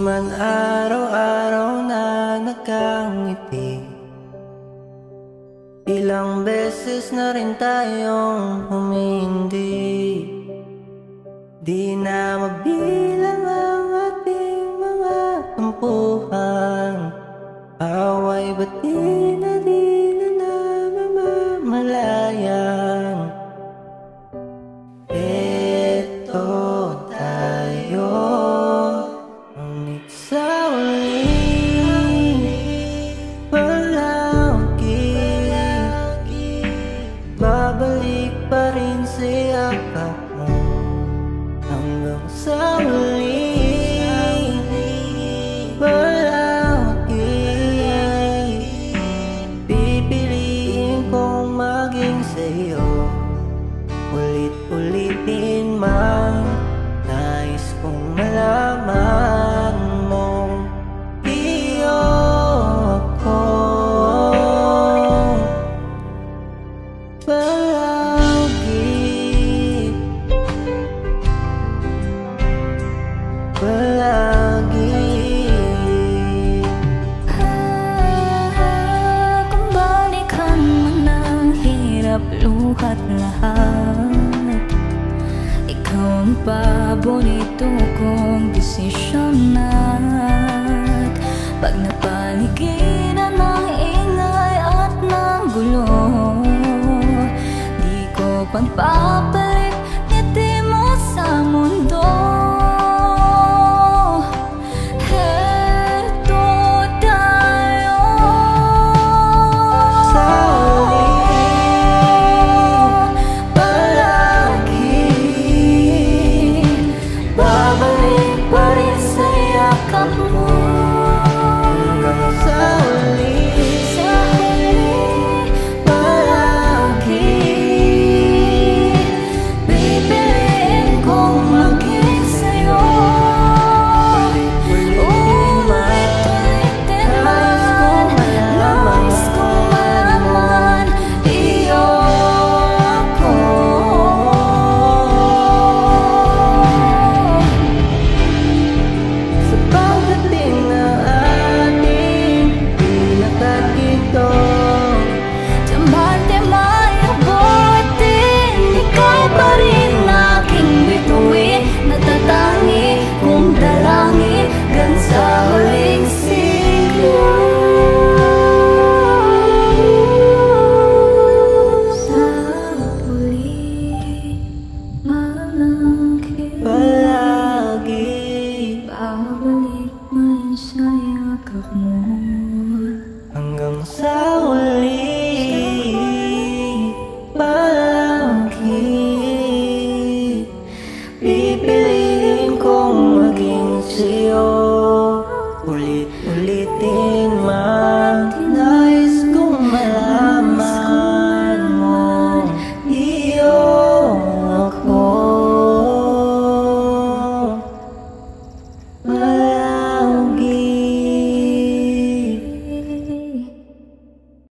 man araw-araw na nagkangiti, ilang beses na rin tayong humindi. Di na mabilang ang ating mga tampuhan, away ba't di na namamalayan. Eto tayo, ngunit sa uli palagi babalik pa rin sa yakap mo. Hanggang sa huli palagi pipiliin kong maging sa'yo. Ulit-ulitin man, nais kong malaman mong iyo ako palagi. Kung balikan man ang hirap, luhat lahat, ikaw ang paborito kong desisyon. At pag napaligiran ng ingay at ng gulo, di ko pagpapalit